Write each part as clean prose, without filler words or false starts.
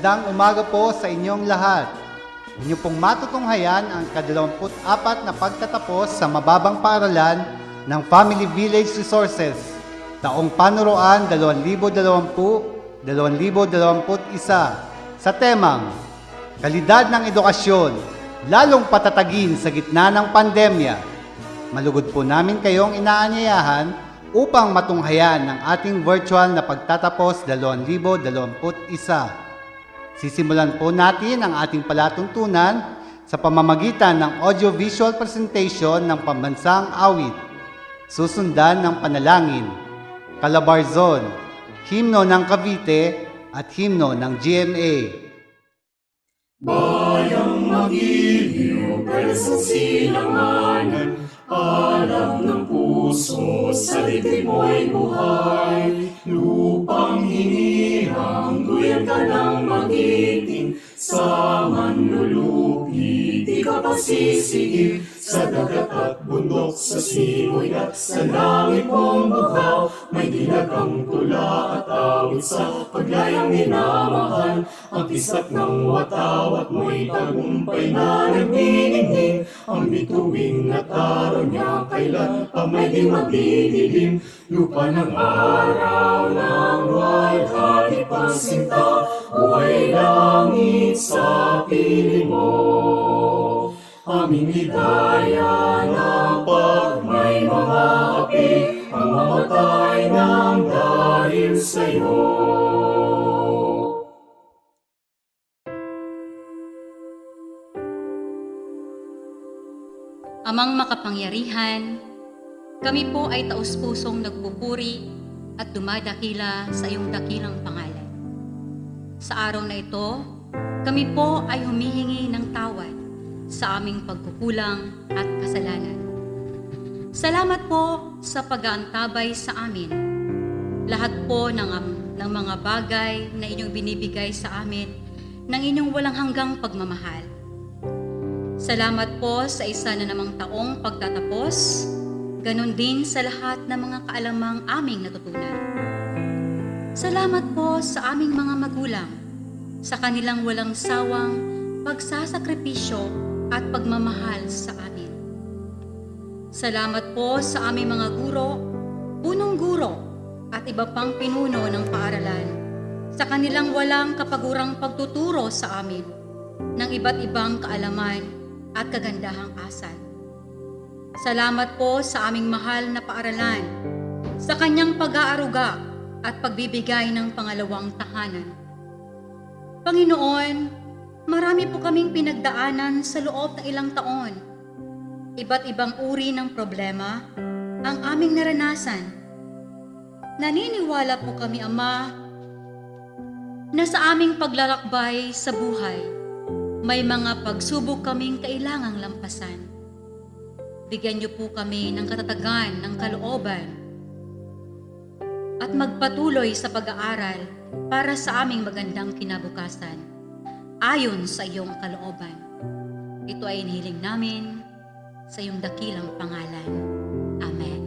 Magandang umaga po sa inyong lahat. Inyo pong matutunghayan ang ika-24 na pagtatapos sa mababang paaralan ng Family Village Resources, taong panuruan 2020-2021 sa temang Kalidad ng Edukasyon, lalong patatagin sa gitna ng pandemya. Malugod po namin kayong inaanyayahan upang matunghayan ang ating virtual na pagtatapos 2021. Sisimulan po natin ang ating palatuntunan sa pamamagitan ng audio-visual presentation ng pambansang awit. Susundan ng panalangin, Calabarzon, himno ng Cavite at himno ng GMA. Bayang magiliw, presang silanganan, alam ng puso, sa dibdib mo'y buhay. Lupang hinirang, duyan ka ng magiting, sa manlulupi, di ka pasisigil. Sa dagat at bundok, sa simoy at sa langit mong buhaw, may dilagang tula at awit sa paglayang minamahal. Ang tisak ng wataw at mo'y tagumpay na nagniningning, ang bituing at araw niya kailan pa may di magdidilim. Lupa ng araw ng luwalhati pang sinta, buhay langit sa piling mo. Aming hidaya ng pag may mga api, ang mamatay ng dahil sa'yo. Amang makapangyarihan, kami po ay taus-pusong nagpupuri at dumadakila sa iyong dakilang pangalan. Sa araw na ito, kami po ay humihingi ng tawad sa aming pagkukulang at kasalanan. Salamat po sa pag-aantabay sa amin. Lahat po ng mga bagay na inyong binibigay sa amin ng inyong walang hanggang pagmamahal. Salamat po sa isa na namang taong pagtatapos, ganon din sa lahat ng mga kaalamang aming natutunan. Salamat po sa aming mga magulang, sa kanilang walang sawang pagsasakripisyo at pagmamahal sa amin. Salamat po sa aming mga guro, punong guro at iba pang pinuno ng paaralan, sa kanilang walang kapagurang pagtuturo sa amin ng iba't ibang kaalaman at kagandahang asal. Salamat po sa aming mahal na paaralan, sa kanyang pag-aaruga at pagbibigay ng pangalawang tahanan. Panginoon, marami po kaming pinagdaanan sa loob ng ilang taon. Iba't ibang uri ng problema ang aming naranasan. Naniniwala po kami, Ama, na sa aming paglalakbay sa buhay, may mga pagsubok kaming kailangang lampasan. Bigyan niyo po kami ng katatagan ng kalooban at magpatuloy sa pag-aaral para sa aming magandang kinabukasan, ayon sa iyong kalooban. Ito ay inihiling namin sa iyong dakilang pangalan. Amen.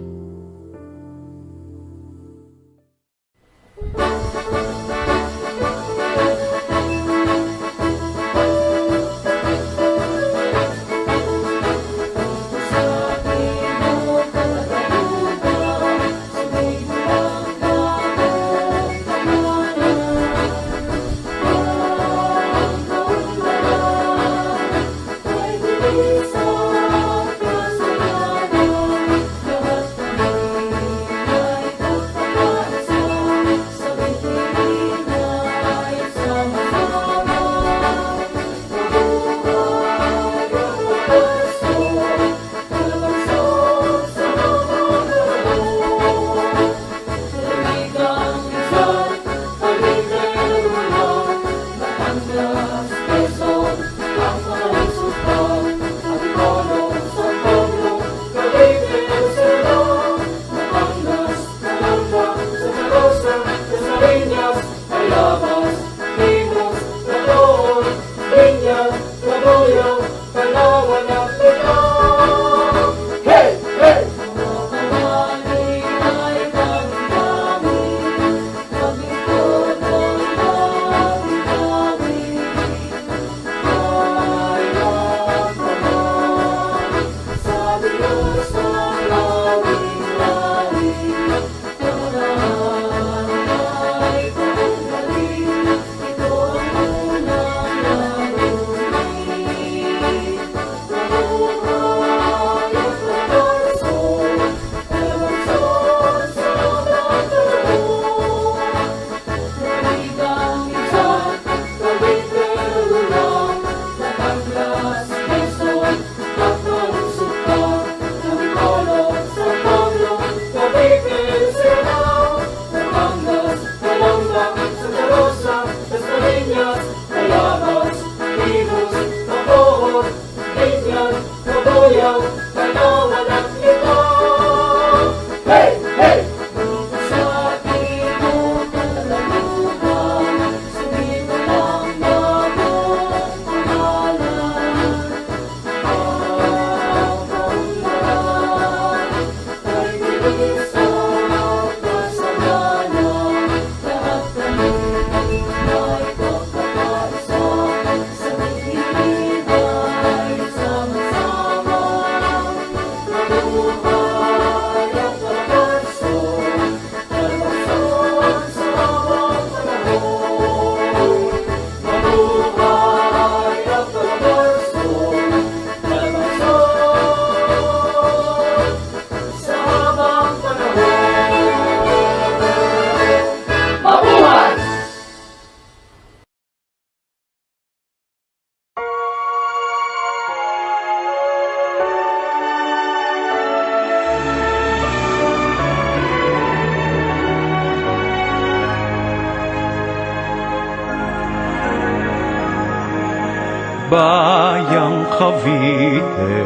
Bayang Cavite,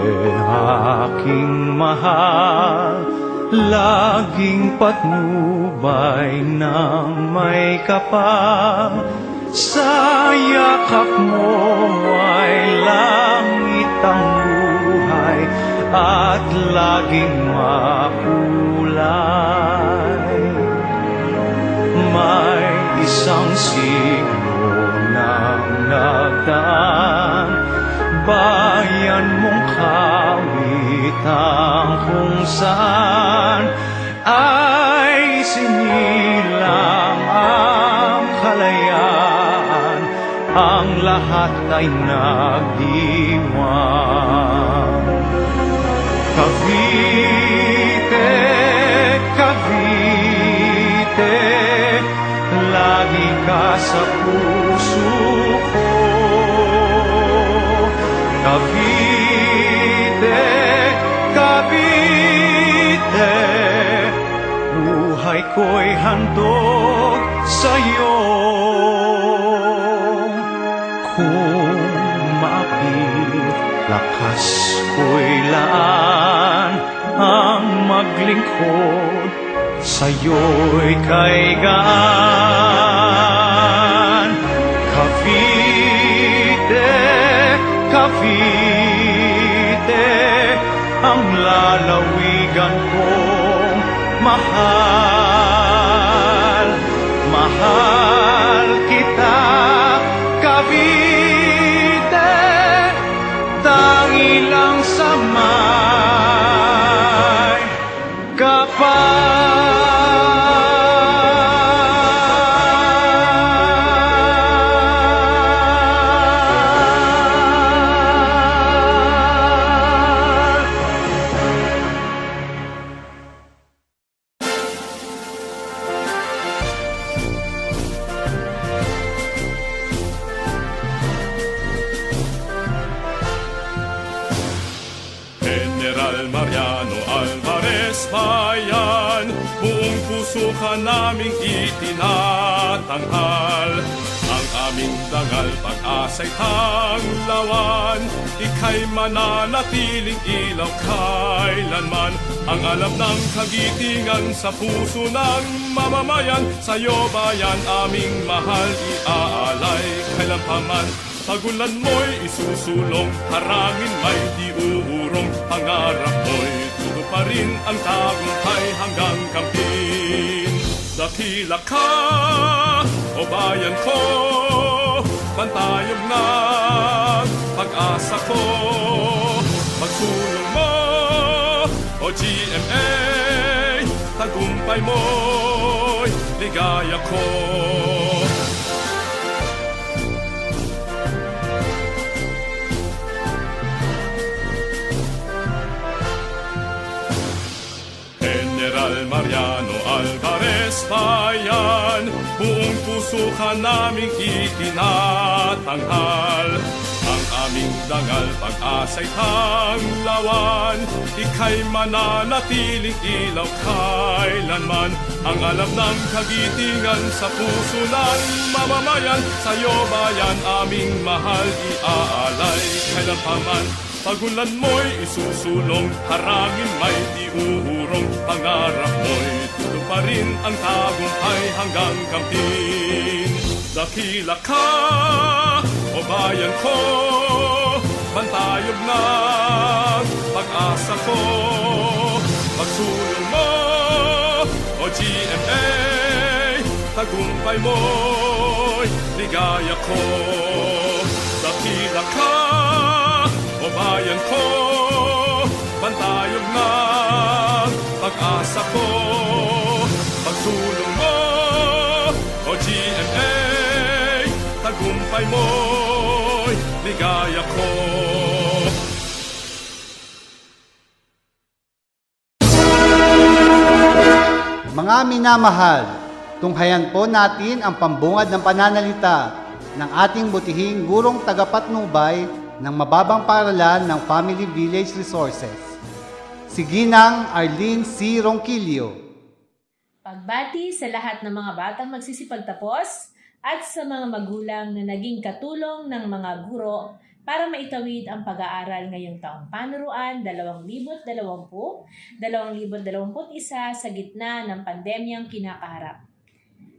aking mahal, laging patnubay ng may kapal. Sa yakap mo ay langit ang buhay at laging makulay. May isang siglo nang nagdaan, bayan mong kawitan kung saan ay sinilang ang kalayaan, ang lahat ay nagdiwang. Cavite, Cavite, lagi ka sa puso ko. Cavite, Cavite, buhay ko'y handog sa'yo. Kung maapit, lakas ko'y laan ang maglingkod sa'yo'y kaigaan. Cavite, Cavite, ang lalawigan kong mahal. Mahal kita, Cavite, tangi lang sa may kapal. Buong puso ka naming itinatanghal. Ang aming dangal, pag-asa'y tanglawan. Ika'y mananatiling ilaw kailanman. Ang alam ng kagitingan sa puso ng mamamayan. Sa'yo bayan aming mahal, iaalay kailanpaman. Pagunlan mo'y isusulong, harangin may di uurong. Pangarap mo'y tuto pa rin ang tagumpay hanggang kampin. Dakila ka, o bayan ko, pantayog na pag-asa ko. Pagsulong mo, o GMA, tagumpay mo'y ligaya ko. Mariano Alvarez bayan, buong puso ka naming itinatanghal. Ang aming dangal, pag-asa'y tanglawan. Ika'y mananatiling ilaw kailanman. Ang alam ng kagitingan sa puso ng mamamayan. Sa'yo bayan aming mahal, iaalay kailanpaman. Pagunlan mo'y isusulong, harangin may di uurong. Pangarap mo'y tuto pa rin ang tagumpay hanggang kampin. Dakila ka, o bayan ko, pantayog na pag-asa ko. Pagsulong mo, o GMA, tagumpay mo'y ligaya ko. Dakila ka, o bayan ko, pantayog na pag-asa ko. Pagsulong mo, o GMA, tagumpay mo'y ligaya ko. Mga minamahal, tunghayan po natin ang pambungad ng pananalita ng ating butihing gurong tagapatnubay ng mababang paaralan ng Family Village Resources. Si Ginang Arlene C. Ronquillo. Pagbati sa lahat ng mga batang magsisipagtapos at sa mga magulang na naging katulong ng mga guro para maitawid ang pag-aaral ngayong taong panuruan 2020-2021 sa gitna ng pandemyang kinakaharap.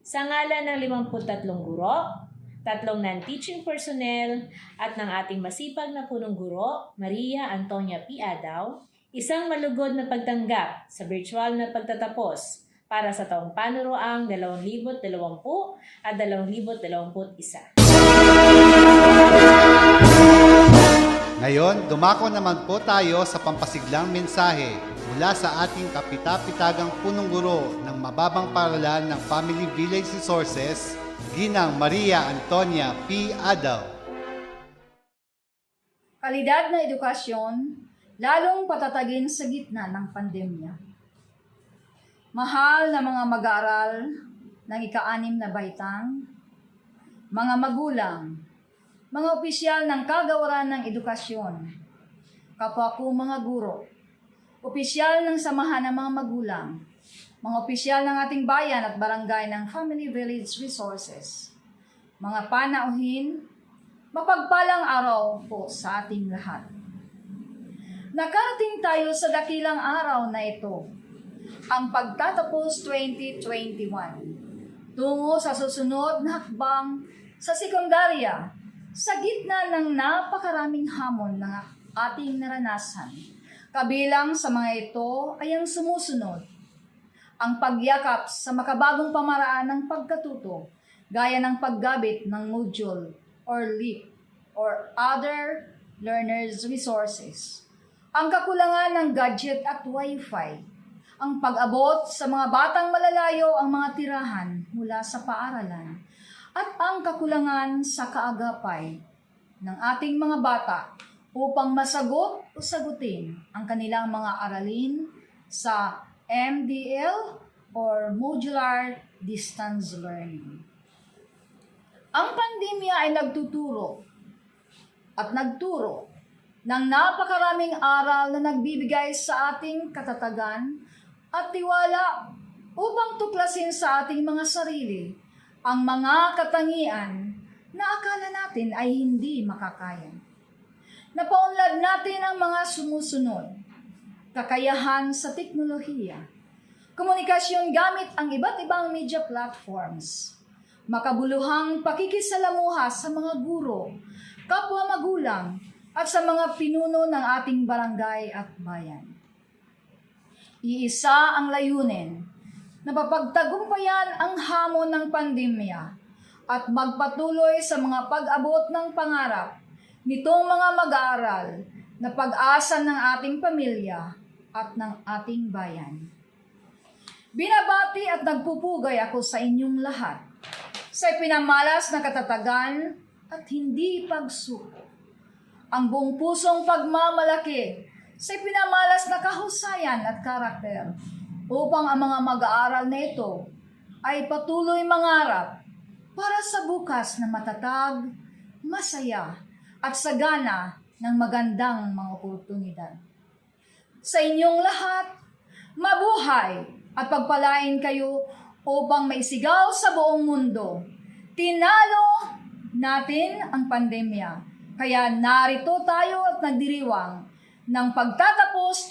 Sa ngalan ng 53 guro, 3 non-teaching personnel at ng ating masipag na punong guro, Maria Antonia P. Adaw, isang malugod na pagtanggap sa virtual na pagtatapos para sa taong panuroang 2020 at 2021. Ngayon, dumako naman po tayo sa pampasiglang mensahe mula sa ating kapitapitagang punong guro ng mababang paralan ng Family Village Resources, Ginang Maria Antonia P. Adaw. Kalidad na edukasyon, lalong patatagin sa gitna ng pandemya. Mahal na mga mag-aaral ng ika-6 na baitang, mga magulang, mga opisyal ng kagawaran ng edukasyon, kapwa ko mga guro, opisyal ng samahan ng mga magulang, mga opisyal ng ating bayan at barangay ng Family Village Resources, mga panauhin, mapagpalang araw po sa ating lahat. Nakarating tayo sa dakilang araw na ito, ang pagtatapos 2021, tungo sa susunod na hakbang sa sekundarya, sa gitna ng napakaraming hamon na ating naranasan. Kabilang sa mga ito ay ang sumusunod. Ang pagyakap sa makabagong pamaraan ng pagkatuto, gaya ng paggamit ng module or LEAP or other learners' resources. Ang kakulangan ng gadget at wifi. Ang pag-abot sa mga batang malalayo ang mga tirahan mula sa paaralan. At ang kakulangan sa kaagapay ng ating mga bata upang masagot o sagutin ang kanilang mga aralin sa MDL or Modular Distance Learning. Ang pandemya ay nagtuturo at nagturo ng napakaraming aral na nagbibigay sa ating katatagan at tiwala upang tuklasin sa ating mga sarili ang mga katangian na akala natin ay hindi makakaya. Napaunlad natin ang mga sumusunod, kakayahan sa teknolohiya, komunikasyon gamit ang iba't ibang media platforms, makabuluhang pakikisalamuha sa mga guro, kapwa magulang, at sa mga pinuno ng ating barangay at bayan. Iisa ang layunin, na mapagtagumpayan ang hamon ng pandemya at magpatuloy sa mga pag-abot ng pangarap nitong mga mag-aaral na pag-asa ng ating pamilya at ng ating bayan. Binabati at nagpupugay ako sa inyong lahat sa pinamalas na katatagan at hindi pagsuko. Ang buong pusong pagmamalaki sa pinamalas na kahusayan at karakter upang ang mga mag-aaral na ito ay patuloy mangarap para sa bukas na matatag, masaya, at sagana ng magandang mga oportunidad. Sa inyong lahat, mabuhay at pagpalain kayo upang maisigaw sa buong mundo. Tinalo natin ang pandemya, kaya narito tayo at nagdiriwang ng pagtatapos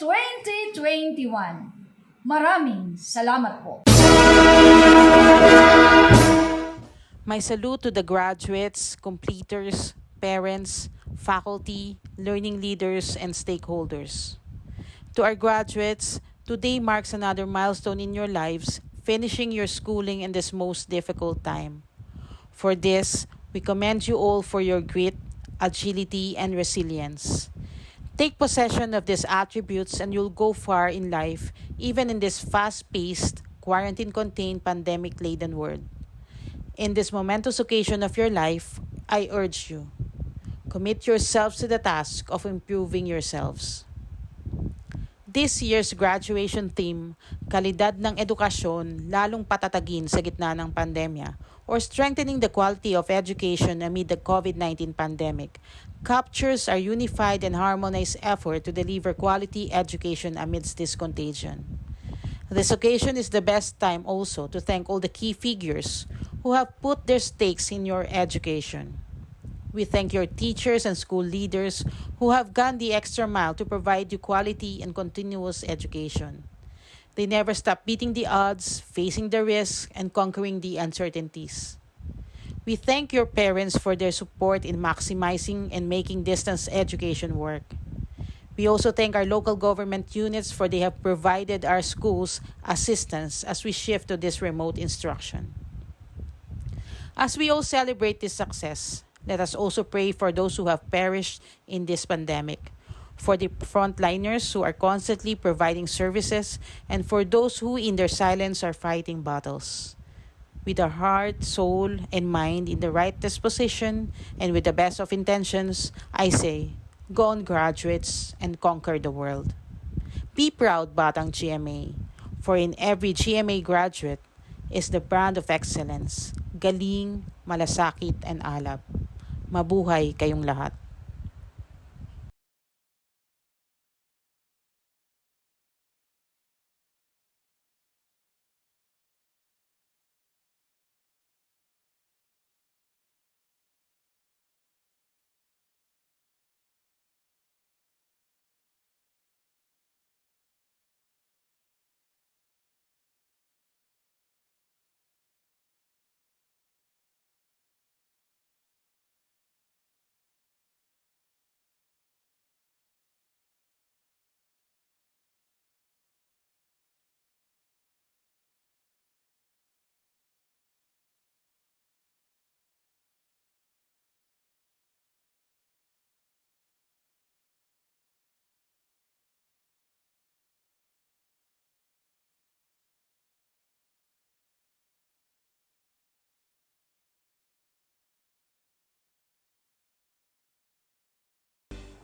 2021. Maraming salamat po. My salute to the graduates, completers, parents, faculty, learning leaders, and stakeholders. To our graduates, today marks another milestone in your lives, finishing your schooling in this most difficult time. For this, we commend you all for your grit, agility, and resilience. Take possession of these attributes and you'll go far in life, even in this fast-paced, quarantine-contained, pandemic-laden world. In this momentous occasion of your life, I urge you, commit yourselves to the task of improving yourselves. This year's graduation theme, Kalidad ng Edukasyon, lalong patatagin sa gitna ng pandemya, or strengthening the quality of education amid the COVID-19 pandemic, captures our unified and harmonized effort to deliver quality education amidst this contagion. This occasion is the best time also to thank all the key figures who have put their stakes in your education. We thank your teachers and school leaders who have gone the extra mile to provide you quality and continuous education. They never stop beating the odds, facing the risks, and conquering the uncertainties. We thank your parents for their support in maximizing and making distance education work. We also thank our local government units for they have provided our schools assistance as we shift to this remote instruction. As we all celebrate this success, let us also pray for those who have perished in this pandemic, for the frontliners who are constantly providing services, and for those who in their silence are fighting battles. With our heart, soul, and mind in the right disposition and with the best of intentions, I say, go on graduates and conquer the world. Be proud, Batang GMA, for in every GMA graduate is the brand of excellence. Galing, malasakit, and alab. Mabuhay kayong lahat.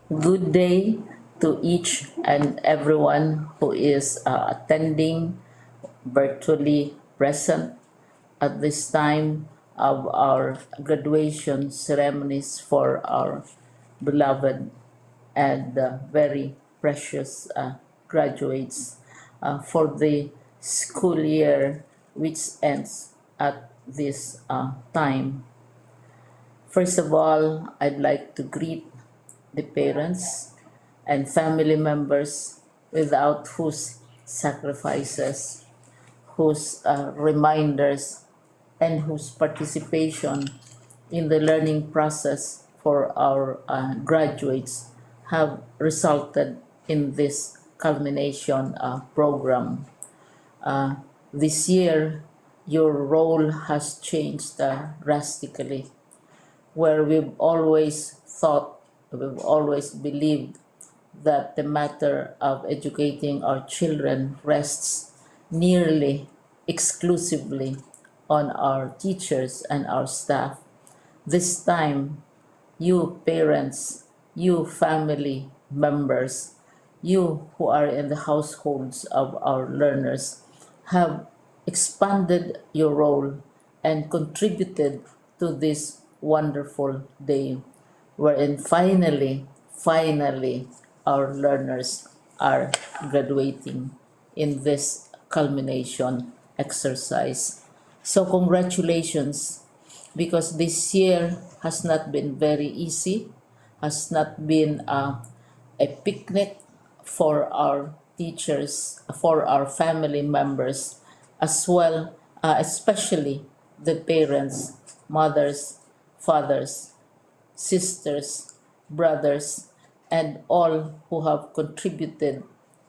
Good day to each and everyone who is attending virtually present at this time of our graduation ceremonies for our beloved and very precious graduates for the school year which ends at this time. First of all, I'd like to greet the parents and family members without whose sacrifices, whose reminders, and whose participation in the learning process for our graduates have resulted in this culmination program. This year, your role has changed drastically, where we've always thought, we've always believed that the matter of educating our children rests nearly exclusively on our teachers and our staff. This time, you parents, you family members, you who are in the households of our learners have expanded your role and contributed to this wonderful day wherein finally, our learners are graduating in this culmination exercise. So congratulations, because this year has not been very easy, has not been a picnic for our teachers, for our family members, as well, especially the parents, mothers, fathers, sisters, brothers, and all who have contributed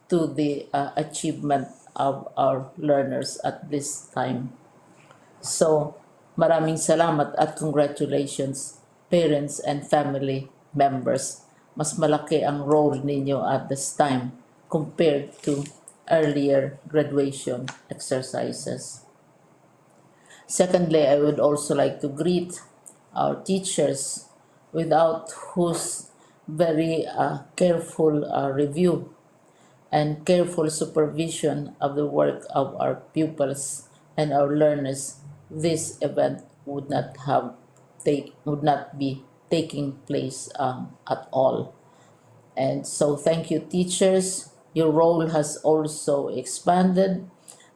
to the achievement of our learners at this time. So, maraming salamat at congratulations, parents and family members. Mas malaki ang role ninyo at this time compared to earlier graduation exercises. Secondly, I would also like to greet our teachers, without whose very careful review and careful supervision of the work of our pupils and our learners, this event would not be taking place at all. And so thank you, teachers. Your role has also expanded,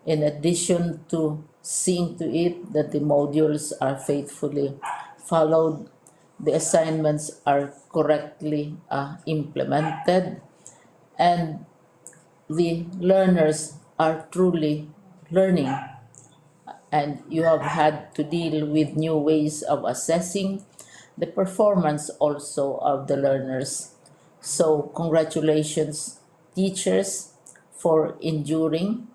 in addition to seeing to it that the modules are faithfully followed the assignments are correctly implemented, and the learners are truly learning, and you have had to deal with new ways of assessing the performance also of the learners. So, congratulations, teachers, for enduring,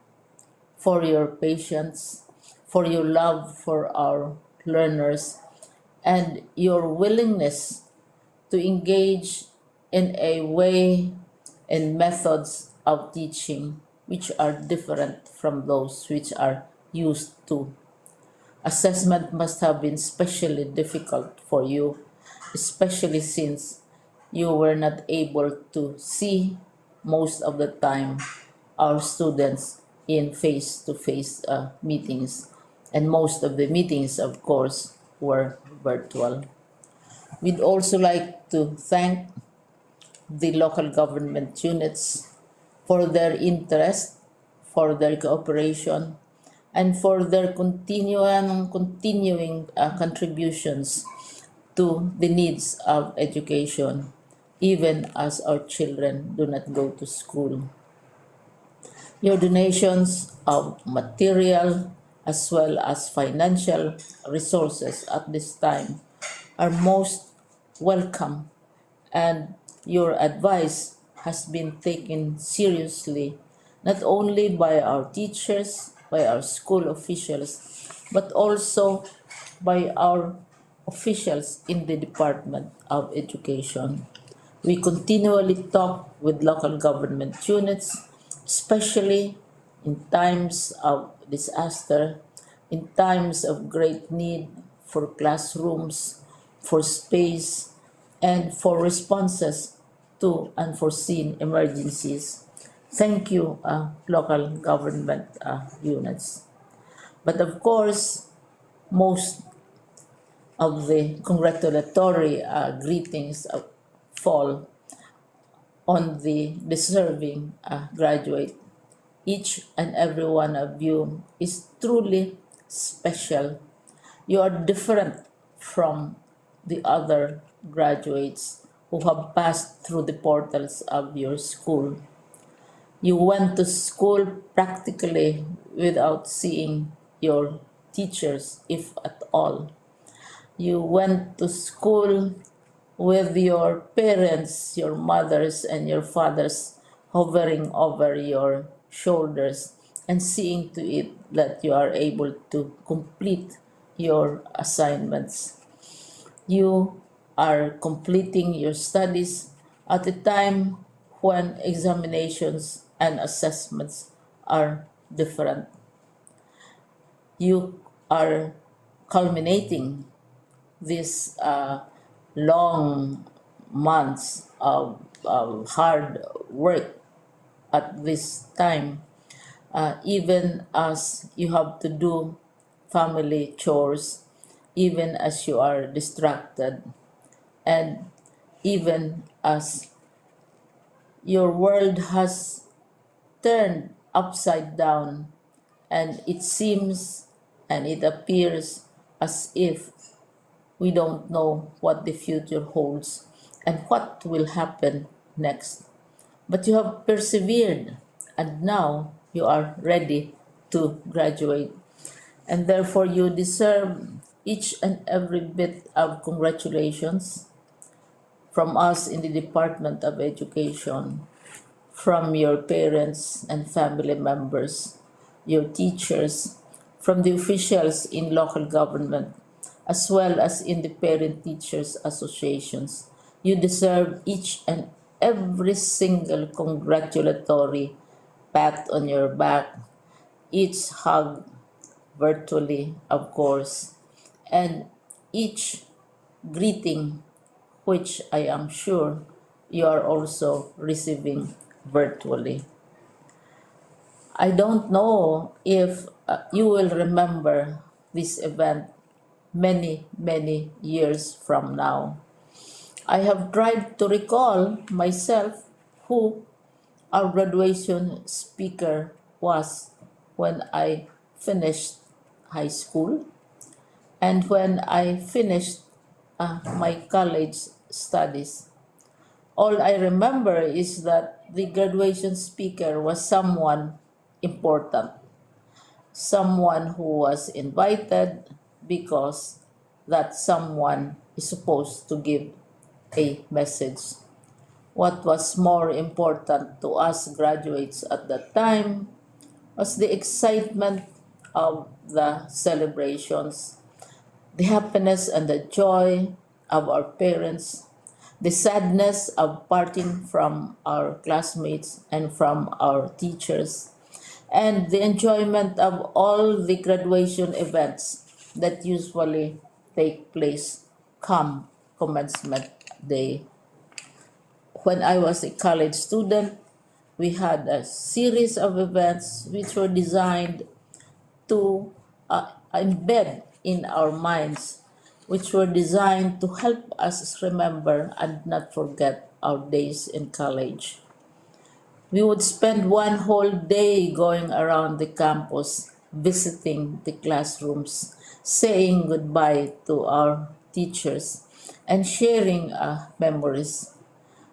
for your patience, for your love for our learners, and your willingness to engage in a way and methods of teaching which are different from those which are used to. Assessment must have been especially difficult for you, especially since you were not able to see most of the time our students in face to face meetings, and most of the meetings, of course, were virtual. We'd also like to thank the local government units for their interest, for their cooperation, and for their continuing contributions to the needs of education, even as our children do not go to school. Your donations of material as well as financial resources at this time are most welcome, and your advice has been taken seriously not only by our teachers, by our school officials, but also by our officials in the Department of Education. We continually talk with local government units, especially in times of disaster, in times of great need for classrooms, for space, and for responses to unforeseen emergencies. Thank you, local government units. But of course, most of the congratulatory greetings fall on the deserving graduate. Each and every one of you is truly special. You are different from the other graduates who have passed through the portals of your school. You went to school practically without seeing your teachers, if at all. You went to school with your parents, your mothers, and your fathers hovering over your shoulders and seeing to it that you are able to complete your assignments. You are completing your studies at a time when examinations and assessments are different. You are culminating these long months of hard work at this time, even as you have to do family chores, even as you are distracted, and even as your world has turned upside down, and it seems and it appears as if we don't know what the future holds and what will happen next. But you have persevered, and now you are ready to graduate. And therefore, you deserve each and every bit of congratulations from us in the Department of Education, from your parents and family members, your teachers, from the officials in local government, as well as in the parent teachers associations. You deserve each and every single congratulatory pat on your back, each hug virtually, of course, and each greeting, which I am sure you are also receiving virtually. I don't know if you will remember this event many years from now. I have tried to recall myself who our graduation speaker was when I finished high school and when I finished my college studies. All I remember is that the graduation speaker was someone important, someone who was invited because that someone is supposed to give a message. What was more important to us graduates at that time was the excitement of the celebrations, the happiness and the joy of our parents, the sadness of parting from our classmates and from our teachers, and the enjoyment of all the graduation events that usually take place come commencement day. When I was a college student, we had a series of events which were designed to embed in our minds, which were designed to help us remember and not forget our days in college. We would spend one whole day going around the campus, visiting the classrooms, saying goodbye to our teachers, and sharing memories.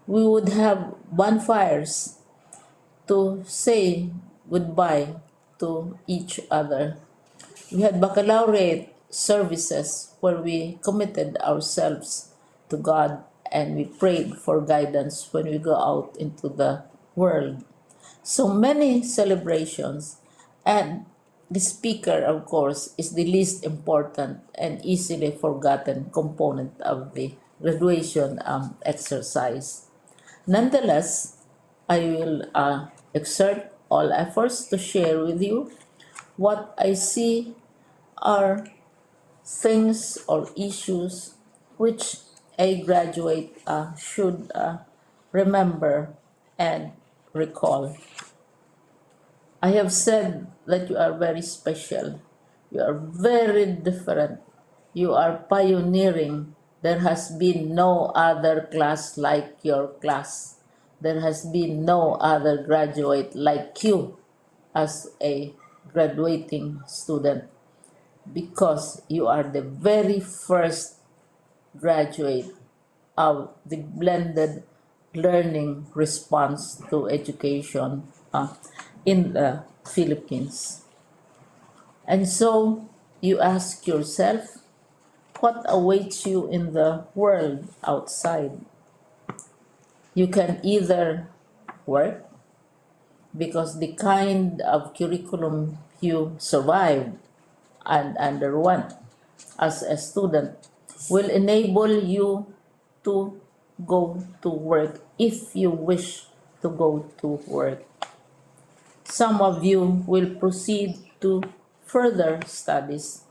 We would have bonfires to say goodbye to each other. We had baccalaureate services where we committed ourselves to God and we prayed for guidance when we go out into the world. So many celebrations, and the speaker, of course, is the least important and easily forgotten component of the graduation exercise. Nonetheless, I will exert all efforts to share with you what I see are things or issues which a graduate should remember and recall. I have said that you are very special. You are very different. You are pioneering. There has been no other class like your class. There has been no other graduate like you as a graduating student because you are the very first graduate of the blended learning response to education in the Philippines. And so you ask yourself, what awaits you in the world outside? You can either work because the kind of curriculum you survived and underwent as a student will enable you to go to work if you wish to go to work. Some of you will proceed to further studies,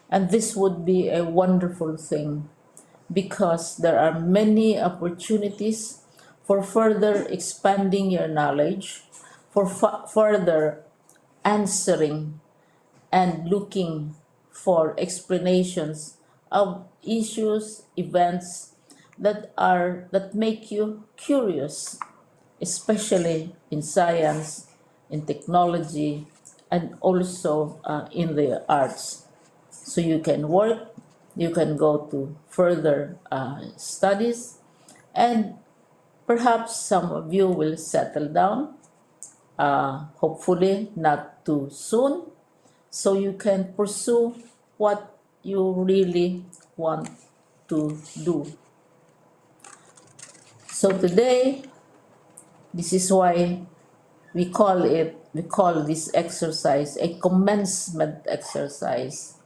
and this would be a wonderful thing because there are many opportunities for further expanding your knowledge, for further answering and looking for explanations of issues, events that make you curious, especially in science, in technology, and also in the arts. So you can work, you can go to further studies, and perhaps some of you will settle down, hopefully not too soon, so you can pursue what you really want to do. So today, this is why we call this exercise a commencement exercise.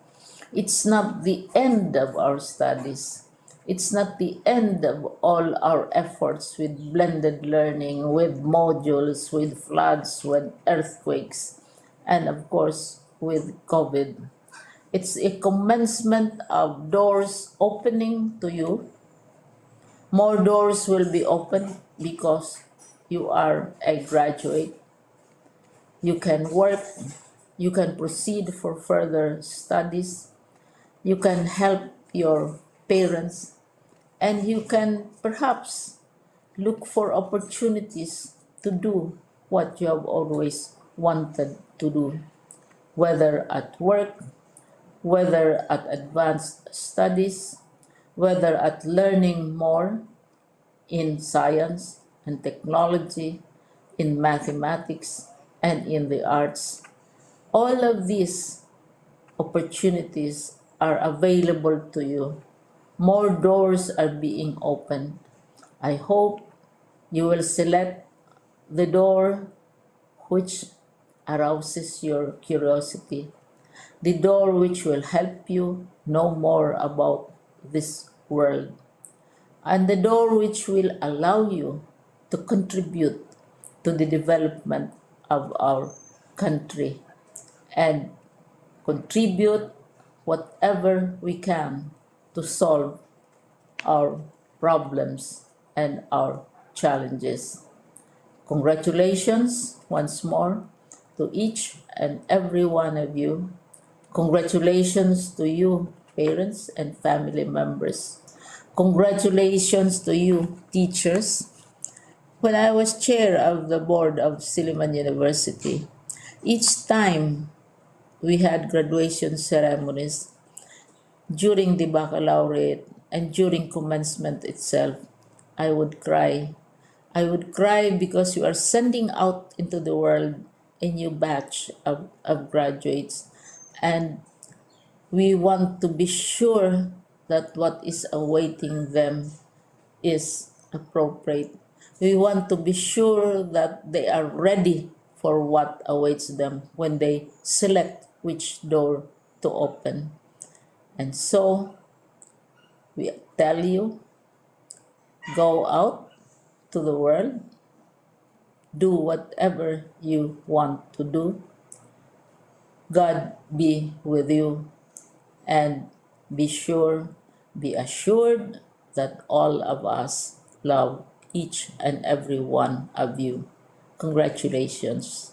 It's not the end of our studies. It's not the end of all our efforts with blended learning, with modules, with floods, with earthquakes, and of course with COVID. It's a commencement of doors opening to you. More doors will be opened because you are a graduate. You can work, you can proceed for further studies, you can help your parents, and you can perhaps look for opportunities to do what you have always wanted to do, whether at work, whether at advanced studies, whether at learning more in science and technology, in mathematics, and in the arts. All of these opportunities are available to you. More doors are being opened. I hope you will select the door which arouses your curiosity, the door which will help you know more about this world, and the door which will allow you to contribute to the development of our country and contribute whatever we can to solve our problems and our challenges. Congratulations once more to each and every one of you. Congratulations to you, parents and family members. Congratulations to you, teachers. When I was chair of the board of Silliman University, each time we had graduation ceremonies during the baccalaureate and during commencement itself, I would cry. I would cry because you are sending out into the world a new batch of graduates, and we want to be sure that what is awaiting them is appropriate. We want to be sure that they are ready for what awaits them when they select which door to open. And so, we tell you, go out to the world, do whatever you want to do. God be with you, and be assured that all of us love each and every one of you. Congratulations.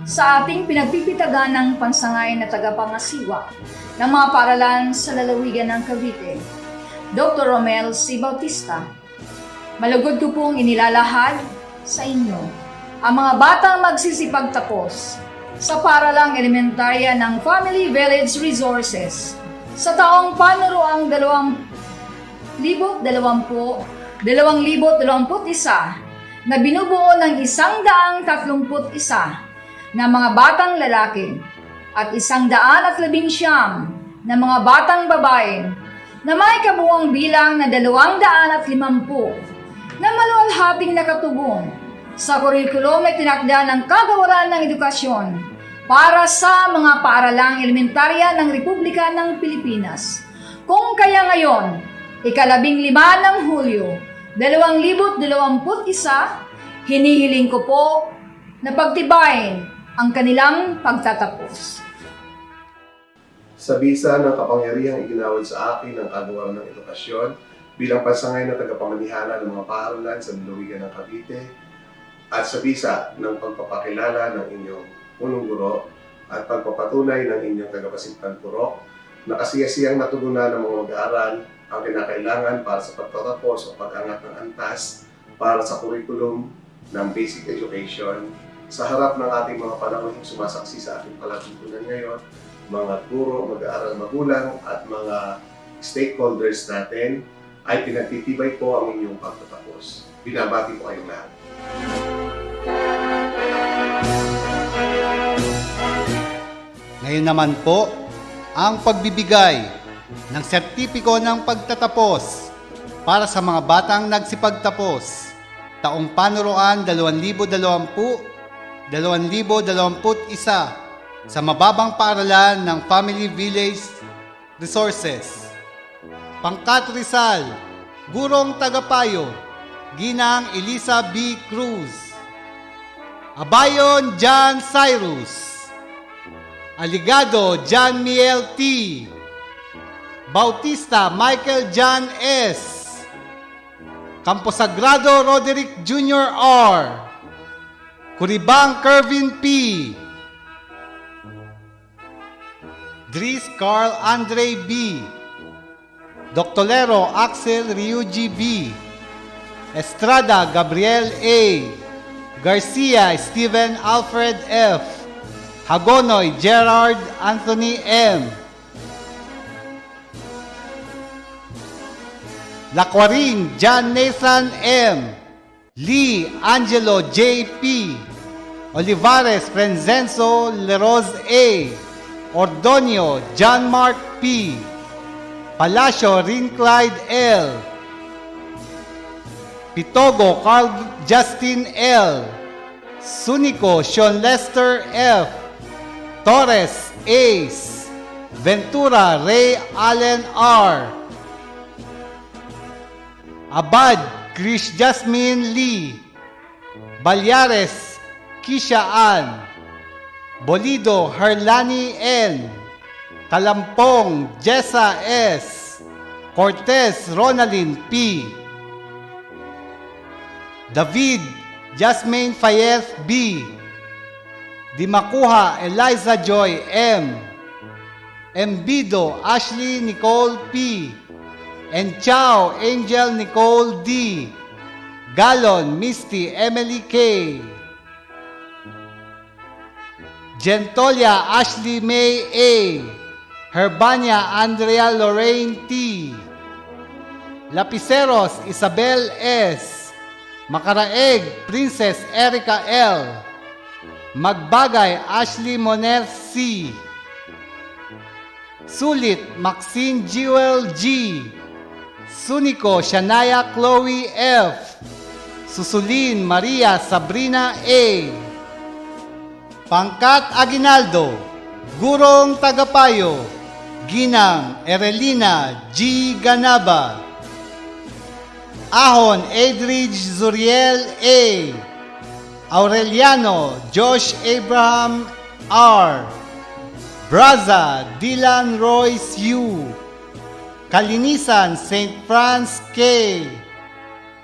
Sa ating pinagpipitagan ng pansangay na tagapangasiwa ng mga paaralan sa lalawigan ng Cavite, Dr. Romel C. Bautista, malugod ko pong inilalahad sa inyo ang mga batang magsisipagtapos sa paaralang elementarya ng Family Village Resources sa taong panuroang 2021 na binubuo ng 131 na mga batang lalaki at 119 na mga batang babae na may kabuuang bilang na 250 na maluwalhating nakatugon sa kurikulum na tinakda ng Kagawaran ng Edukasyon para sa mga paaralang elementarya ng Republika ng Pilipinas. Kung kaya ngayon, 15 ng Hulyo, 2021, hinihiling ko po na pagtibayin ang kanilang pagtatapos. Sa bisa ng kapangyarihang iginawad sa akin ng Kagawaran ng Edukasyon bilang pansangay na tagapamanihala ng mga paaralan sa lalawigan ng Cavite, at sa bisa ng pagpapakilala ng inyong punong guro at pagpapatunay ng inyong tagapasingtang purok na kasiyasiyang natugunan ng mga mag-aaral ang kinakailangan para sa pagtatapos o pag-angat ng antas para sa kurikulum ng basic education sa harap ng ating mga panahoneng sumasaksi sa ating palatuntunan ngayon, mga guro, mag-aaral, magulang at mga stakeholders natin, ay pinagtitibay po ang inyong pagtatapos. Binabati po kayong lahat. Ngayon naman po, ang pagbibigay ng sertipiko ng pagtatapos para sa mga batang nagsipagtapos taong panuroan 2021 sa mababang paaralan ng Family Village Resources. Pangkat Rizal, Gurong Tagapayo, Ginang Elisa B. Cruz. Abayon John Cyrus. Aligado John Miel T. Bautista Michael John S. Camposagrado Roderick Jr. R. Curibang Kervin P. Dries Carl Andre B. Doctolero Axel Ryuji B. Estrada Gabriel A. Garcia Steven Alfred F. Hagonoy Gerard Anthony M. Lacuarin John Nathan M. Lee Angelo J.P. Olivares Prenzenzo Leroz A. Ordonio John Mark P. Palacio Rinclide L. Pitogo Carl Justin L. Sunico Sean Lester F. Torres Ace. Ventura Ray Allen R. Abad Chris Jasmine Lee. Balyares Kisha Ann. Bolido Harlani N. Kalampong Jessa S. Cortez Ronaldin P. David Jasmine Fayez B. Dimakuha Eliza Joy M. Embido Ashley Nicole P. Enchao Angel Nicole D. Galon Misty Emily K. Gentolia Ashley May A. Herbania Andrea Lorraine T. Lapiceros Isabel S. Makaraeg Princess Erica L. Magbagay Ashley Monel C. Sulit Maxine Jewel G. Sunico Shania Chloe F. Susulin Maria Sabrina A. Pangkat Aguinaldo Gurong Tagapayo Ginang Erelina G. Ganaba. Ahon Edridge Zuriel A. Aureliano Josh Abraham R. Braza Dylan Royce U. Kalinisan St. Franz K.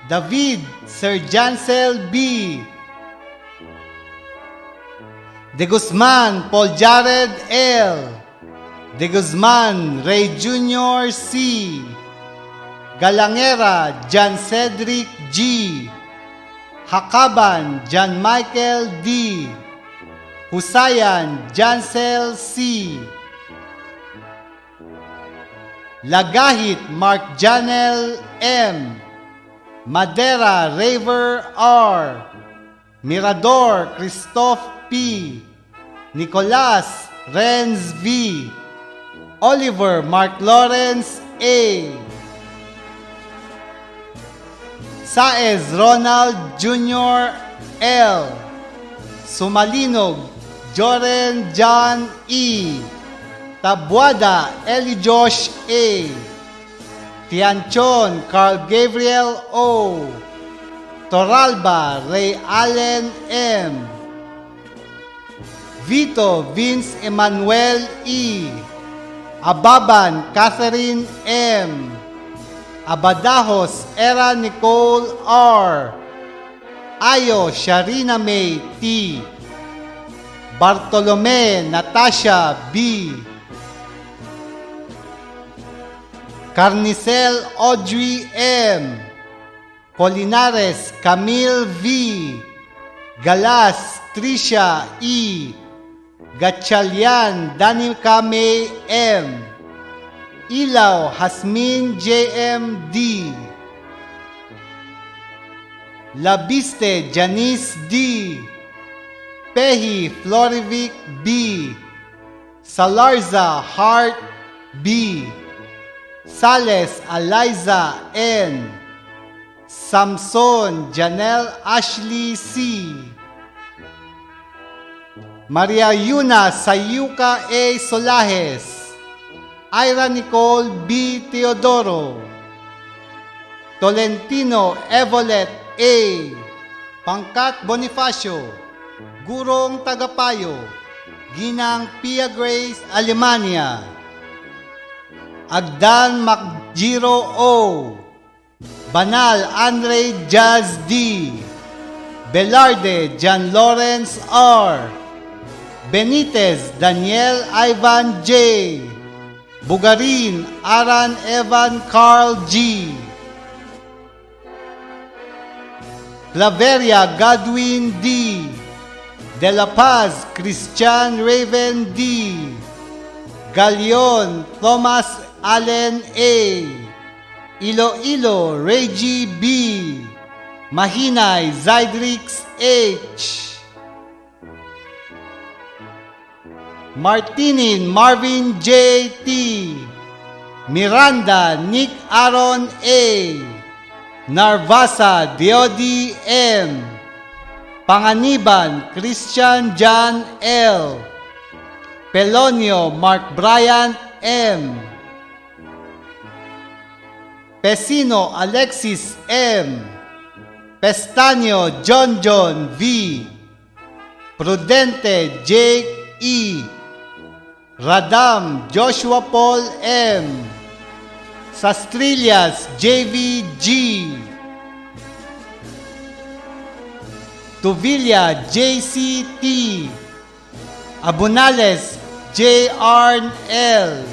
David Sir Jansel B. De Guzman Paul Jared L. De Guzman Ray Jr. C. Galangera John Cedric G. Hakaban John Michael D. Husayan Jansel C. Lagahit Mark Janel M. Madera Raver R. Mirador Christoph P. Nicolas Renz V. Oliver Mark Lawrence A. Saez Ronald Jr. L. Sumalinog Joren John E. Tabuada Eli Josh A. Tianchon Carl Gabriel O. Toralba Ray Allen M. Vito Vince Emmanuel E. Ababan Catherine M. Abadahos Era Nicole R. Ayo Sharina May T. Bartolome Natasha B. Carnicel Audrey M. Colinares Camille V. Galas Tricia E. Gatchalian Danica May M. Ilaw Hasmin JM D. Labiste Janice D. Pehi Florivic B. Salarza Hart B. Sales Eliza N. Samson Janelle Ashley C. Maria Yuna Sayuka A. Solajes. Ira Nicole B. Teodoro. Tolentino Evolet A. Pangkat Bonifacio. Gurong Tagapayo. Ginang Pia Grace Alemania. Agdan Macjiro O. Banal Andre Jazz D. Belarde John Lawrence R. Benitez Daniel Ivan J. Bugarin Aran Evan Carl G. Claveria Godwin D. De La Paz Christian Raven D. Galion Thomas Allen A. Iloilo, Reggie B. Mahinay, Zydrix H. Martinin, Marvin J.T. Miranda, Nick Aaron A. Narvasa, Deodi M. Panganiban, Christian John L. Pelonio, Mark Bryant M. Pesino, Alexis M. Pestaño, John V. Prudente, Jake E. Radam, Joshua Paul M. Sastrillas, JV G. Tuvilla, JCT. Abunales, JR L.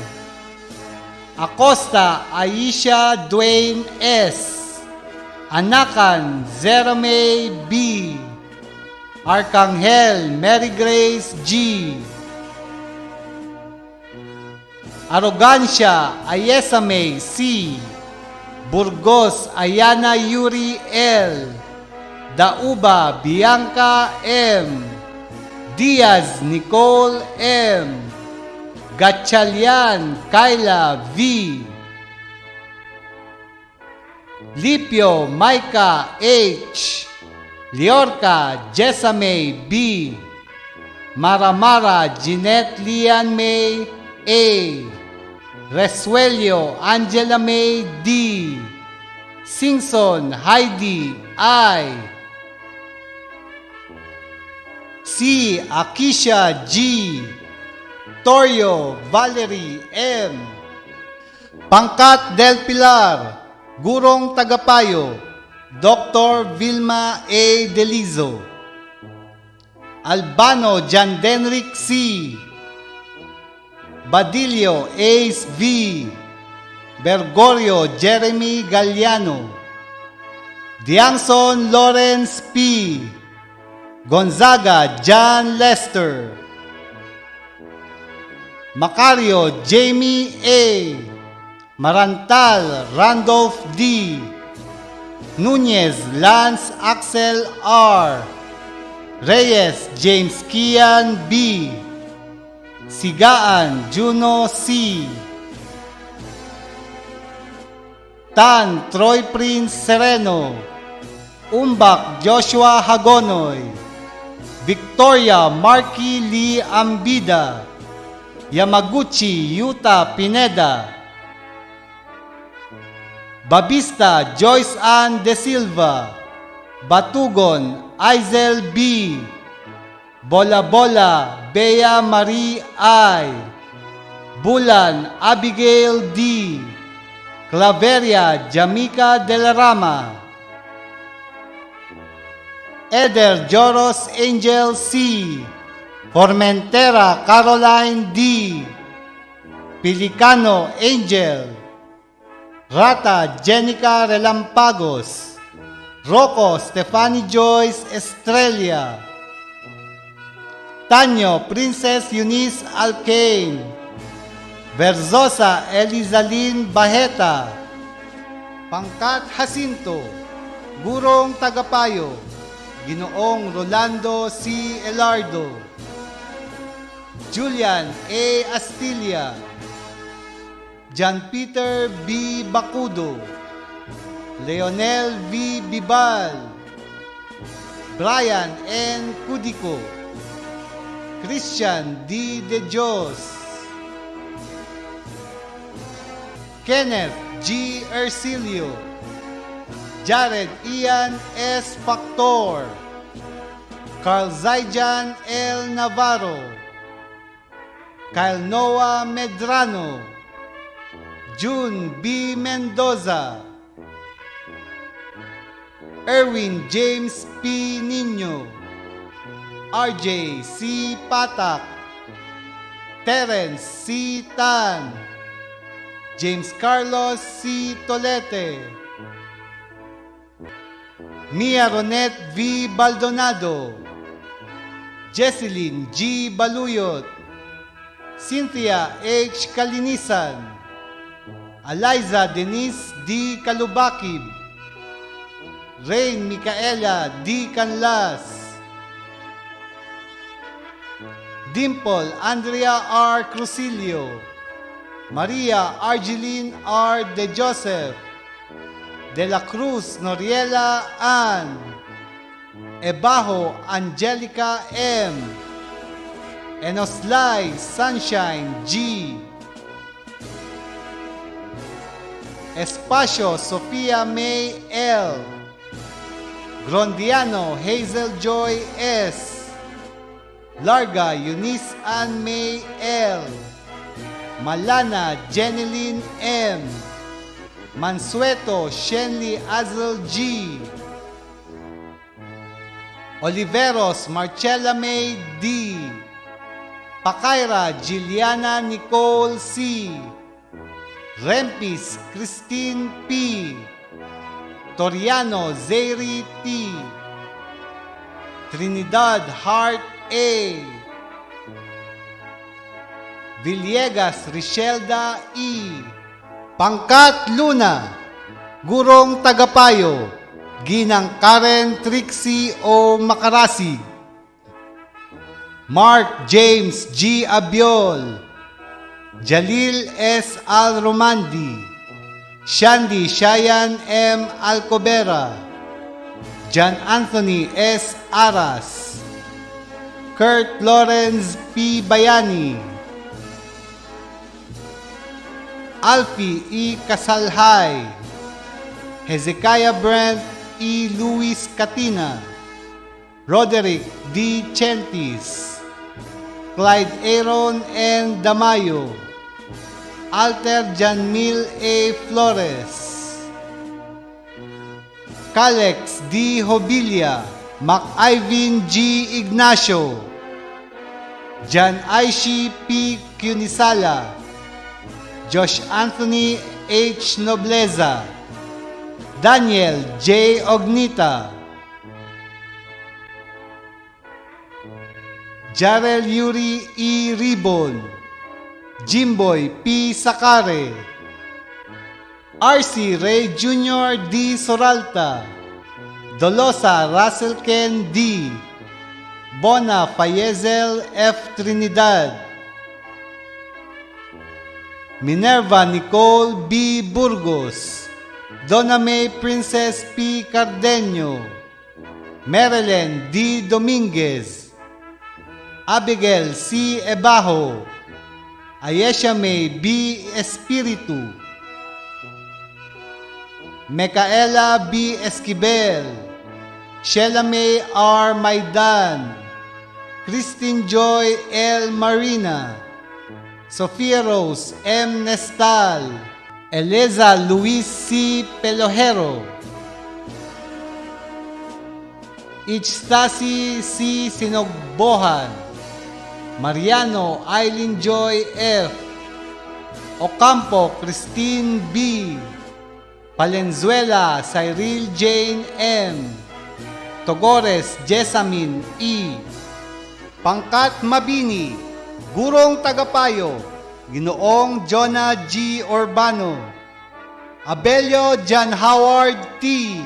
Acosta, Aisha Dwayne S. Anakan, Zerame B. Arcangel, Mary Grace G. Arrogancia, Ayesame C. Burgos, Ayana Yuri L. Dauba, Bianca M. Diaz, Nicole M. Gatchalian, Kyla V. Lipio, Maika H. Liorca, Jessame B. Maramara, Jeanette Lian May A. Resuelio, Angela May D. Singson, Heidi I. C. Akisha G. Torio, Valerie M. Pangkat del Pilar, Gurong Tagapayo, Dr. Vilma A. Delizo. Albano, Jan Denrick C. Badilio, Ace V. Bergorio, Jeremy Galliano. Diangson, Lawrence P. Gonzaga, John Lester. Macario, Jamie A. Marantal, Randolph D. Nunez, Lance Axel R. Reyes, James Kian B. Sigaan, Juno C. Tan, Troy Prince Sereno. Umbak, Joshua Hagonoy. Victoria, Marky Lee Ambida. Yamaguchi, Yuta Pineda. Babista, Joyce Ann De Silva. Batugon, Aizel B. Bola Bola, Bea Marie I. Bulan, Abigail D. Claveria, Jamaica Del Rama. Eder Joros Angel C. Formentera Caroline D. Pilicano Angel. Rata Jenica Relampagos. Rocco Stefani Joyce Estrella. Tanyo Princess Eunice Alcaine. Verzosa Elizaline Baheta. Pangkat Jacinto, Gurong Tagapayo, Ginoong Rolando C. Elardo. Julian A. Astilla. John Peter B. Bacudo. Leonel V. Bibal. Brian N. Cudico. Christian D. De Dios. Kenneth G. Ercilio. Jared Ian S. Factor. Carl Zaijan L. Navarro. Kyle Noah Medrano. June B. Mendoza. Erwin James P. Nino. RJ C. Patak. Terence C. Tan. James Carlos C. Tolete. Mia Ronet V. Baldonado. Jesseline G. Baluyot. Cynthia H. Kalinisan. Eliza Denise D. Kalubakib, Rain Micaela D. Canlas, Dimple Andrea R. Crucilio, Maria Argeline R. De Joseph, De La Cruz Noriela Ann, Ebajo Angelica M, Enoslay Sunshine G, Espacio Sofia May L, Grondiano Hazel Joy S, Larga Eunice Ann May L, Malana Jeneline M, Mansueto Shenley Azel G, Oliveros Marcella May D, Pakaira Giliana Nicole C, Rempis Christine P, Toriano Zairi T, Trinidad Hart A, Villegas Richelda E, Pangkat Luna, Gurong Tagapayo, Ginang Karen Trixie O Makarasi, Mark James G. Abiol, Jalil S. Al Romandi, Shandy Shayan M. Alcobera, John Anthony S. Aras, Kurt Lawrence P. Bayani, Alfie E. Casalhay, Hezekiah Brent E. Luis Catina, Roderick D. Chentis, Clyde Aaron N. Damayo, Alter Janmil A. Flores, Calex D. Hobilia, Mac-Ivan G. Ignacio, Jan Aishi P. Cunisala, Josh Anthony H. Nobleza, Daniel J. Ognita, Jarel Yuri E. Ribon, Jimboy P. Sakare, RC Ray Jr. D. Soralta, Dolosa Russell Ken D, Bona Fayezel F. Trinidad, Minerva Nicole B. Burgos, Donna May Princess P. Cardeño, Marilyn D. Dominguez, Abigail C. Ebajo, Ayesha May B. Espiritu, Micaela B. Esquivel, Sheila May R. Maidan, Christine Joy L. Marina, Sofia Rose M. Nestal, Eliza Luis C. Pelojero, Ichstasi C. Sinogbohan, Mariano Eileen Joy F, Ocampo Christine B, Palenzuela Cyril Jane M, Togores Jessamine E, Pangkat Mabini, Gurong Tagapayo, Ginoong Jonah G. Urbano, Abelio John Howard T,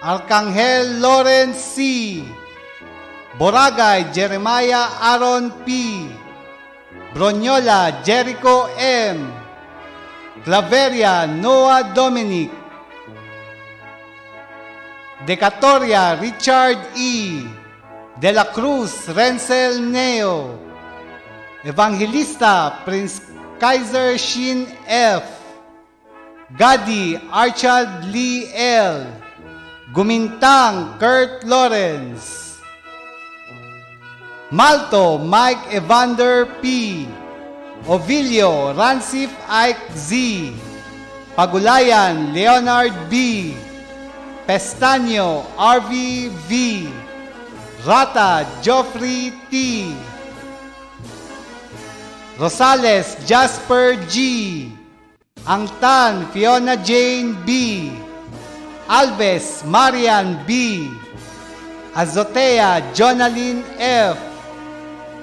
Arcangel Lawrence C, Boragay Jeremiah Aaron P, Bronyola Jericho M, Claveria Noah Dominic, Decatoria Richard E, De La Cruz Renzel Neo, Evangelista Prince Kaiser Shin F, Gadi Archad Lee L, Gumintang Kurt Lawrence, Malto Mike Evander P, Ovilio Ransif Ike Z, Pagulayan Leonard B, Pestaño RV V, Rata Geoffrey T, Rosales Jasper G, Angtan Fiona Jane B, Alves Marian B, Azotea Jonaline F,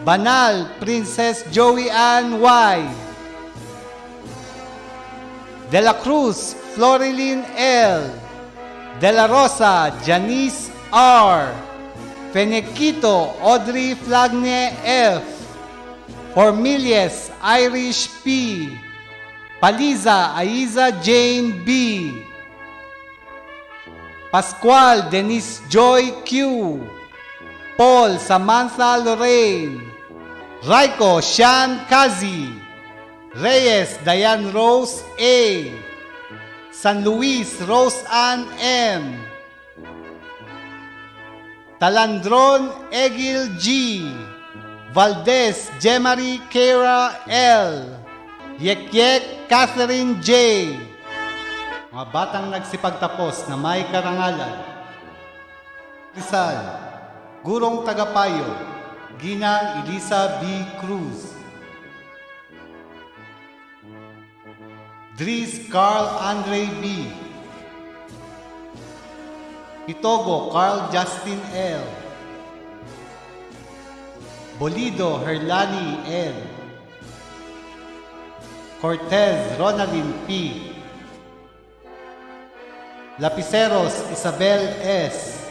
Banal Princess Joey Ann Y, De la Cruz Florilyn L. De la Rosa Janice R. Fenequito Audrey Flagne F. Formilles Irish P. Paliza Aiza Jane B. Pascual Denise Joy Q. Paul Samantha Lorraine. Raiko Sean Kazi. Reyes Diane Rose A. San Luis Rose Ann M. Talandron Egil G. Valdez Jemary Kara L. Yekyek Catherine J. Mga batang nagsipagtapos na may karangalan. Rizal, Gurong Tagapayo, Ginang Elisa B. Cruz. Dries Carl Andre B. Itogo Carl Justin L. Bolido Herlani L. Cortez Ronaldin P. Lapiceros Isabel S.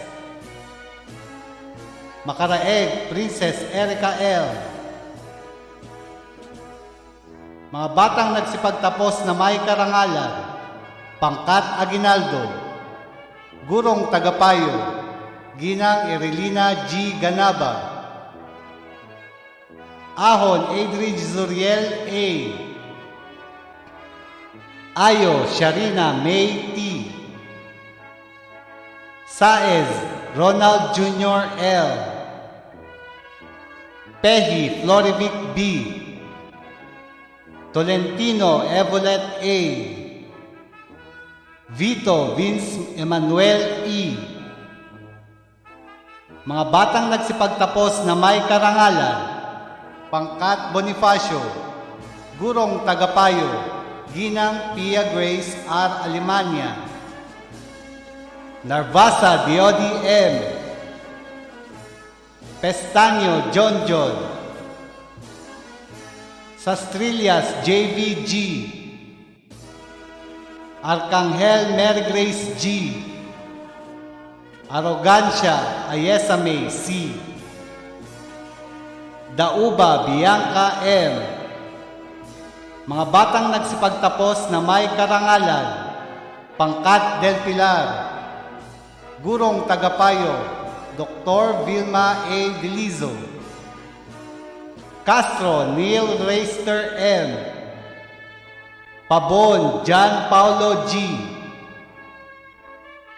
Macaraeg Princess Erica L. Mga batang nagsipagtapos na may karangalan. Pangkat Aguinaldo, Gurong Tagapayo, Ginang Erilina G. Ganaba, Ahon Adridge Zuriel A. Ayo Sharina May T. Saez Ronald Jr. L. Pehi Florivic B. Tolentino Evolet A. Vito Vince Emmanuel E. Mga batang nagsipagtapos na may karangalan. Pangkat Bonifacio, Gurong Tagapayo, Ginang Pia Grace R. Alemania, Narvasa Diodi M. Pestanyo John John, Sastrillas JV G. Arcangel Mary Grace G. Arrogancia Ayesame C. Dauba Bianca M. Mga batang nagsipagtapos na may karangalan. Pangkat del Pilar, Gurong Tagapayo, Dr. Vilma A. Delizo, Castro Neil Reister M. Pabon John Paulo G.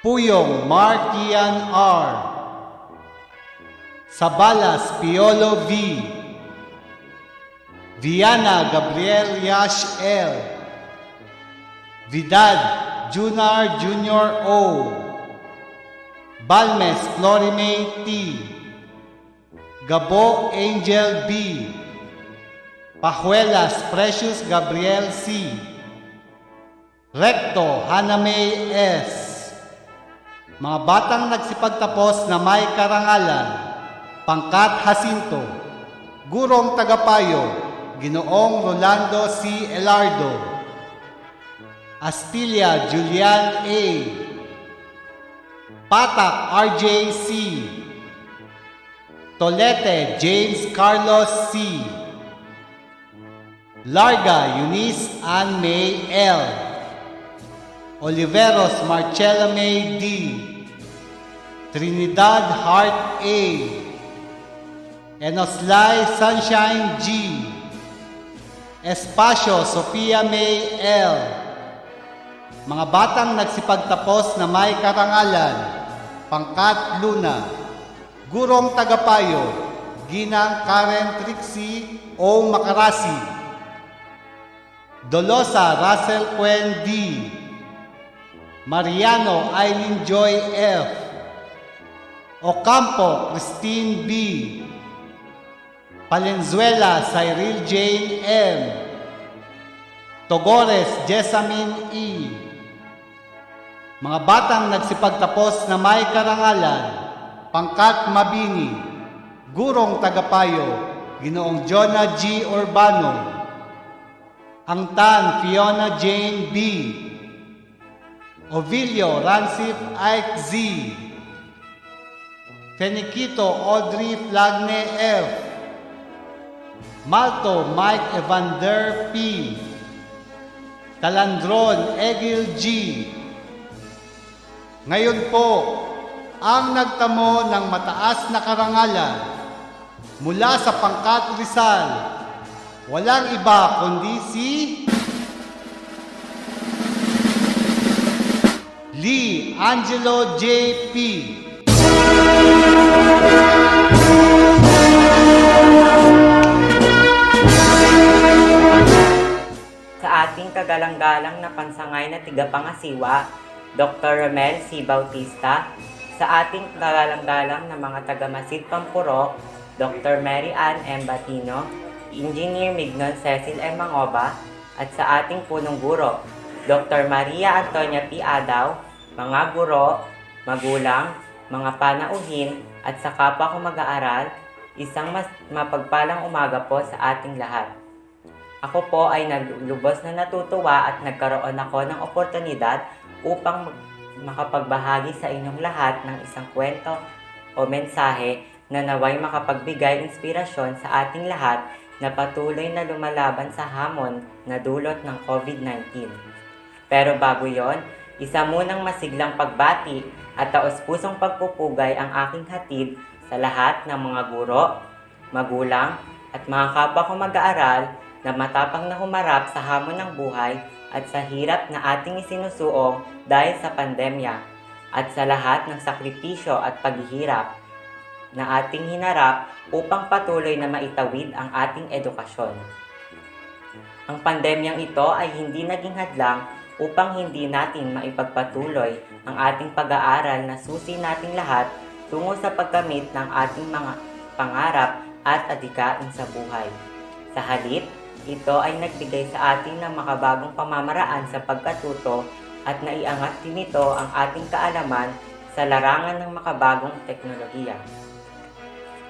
Puyong Markian R. Sabalas Piolo V. Viana Gabriel Yash L. Vidad Junar Jr. O. Balmes Florimay T. Gabo Angel B. Pajuelas Precious Gabriel C. Recto Hanamay S. Mga batang nagsipagtapos na may karangalan. Pangkat Jacinto, Gurong Tagapayo, Ginoong Rolando C. Elardo, Astilla Julian A. Patak RJ C. Tolete James Carlos C. Larga Eunice Ann May L. Oliveros Marcella May D. Trinidad Hart A. Enoslay Sunshine G. Espacio Sofia May L. Mga batang nagsipagtapos na may karangalan. Pangkat Luna, Gurong Tagapayo, Ginang Karen Trixie O. Macarasi, Dolosa Russell Quen D. Mariano Eileen Joy F. Ocampo Christine B. Valenzuela Cyril Jane M. Togores Jessamine E. Mga batang nagsipagtapos na may karangalan. Pangkat Mabini, Gurong Tagapayo, Ginoong Jonah G. Urbano, Angtan Fiona Jane B. Ovilio Rancif Ike Z. Feniquito Audrey Flagne F. Malto Mike Evander P. Talandron Egil G. Ngayon po, ang nagtamo ng mataas na karangalan mula sa pangkat Rizal, walang iba kundi si Lee Angelo J.P. Sa ating kagalang-galang na pansangay na tigapangasiwa, Dr. Romel C. Bautista, sa ating kagalang-galang na mga taga-Masid Pampuro, Dr. Mary Ann M. Batino, Engineer Mignon Cecil M. Mangoba, at sa ating punong guro, Dr. Maria Antonia P. Adaw, mga guro, magulang, mga panauhin, at sa kapwa ko mag-aaral, isang mapagpalang umaga po sa ating lahat. Ako po ay lubos na natutuwa at nagkaroon ako ng oportunidad upang makapagbahagi sa inyong lahat ng isang kwento o mensahe na naway makapagbigay inspirasyon sa ating lahat na patuloy na lumalaban sa hamon na dulot ng COVID-19. Pero bago yon, isa munang masiglang pagbati at taos-pusong pagpupugay ang aking hatid sa lahat ng mga guro, magulang at mga kapwa ko mag-aaral na matapang na humarap sa hamon ng buhay at sa hirap na ating isinusuong dahil sa pandemya at sa lahat ng sakripisyo at paghihirap na ating hinarap upang patuloy na maitawid ang ating edukasyon. Ang pandemyang ito ay hindi naging hadlang upang hindi natin maipagpatuloy ang ating pag-aaral na susi nating lahat tungo sa pagkamit ng ating mga pangarap at adhikain sa buhay. Sa halip, ito ay nagbigay sa atin ng makabagong pamamaraan sa pagkatuto at naiangat din nito ang ating kaalaman sa larangan ng makabagong teknolohiya.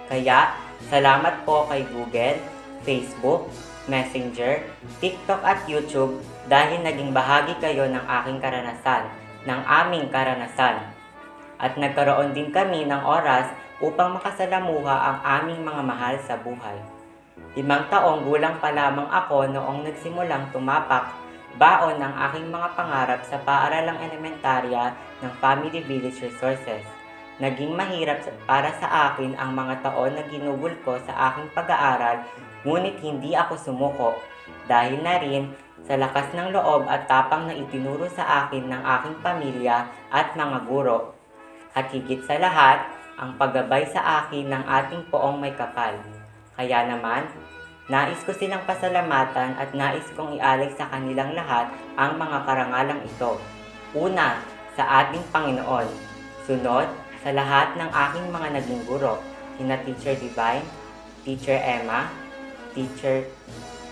Kaya, salamat po kay Google, Facebook, Messenger, TikTok at YouTube dahil naging bahagi kayo ng aking karanasan, ng aming karanasan. At nagkaroon din kami ng oras upang makasalamuha ang aming mga mahal sa buhay. 5 taong gulang pa lamang ako noong nagsimulang tumapak baon ng aking mga pangarap sa paaralang elementarya ng Family Village Resources. Naging mahirap para sa akin ang mga taon na ginugol ko sa aking pag-aaral, ngunit hindi ako sumuko dahil na rin sa lakas ng loob at tapang na itinuro sa akin ng aking pamilya at mga guro. At higit sa lahat, ang paggabay sa akin ng ating poong may kapal. Kaya naman, nais ko silang pasalamatan at nais kong ialay sa kanilang lahat ang mga karangalang ito. Una, sa ating Panginoon. Sunod, sa lahat ng aking mga naging guro, kina Teacher Divine, Teacher Emma, Teacher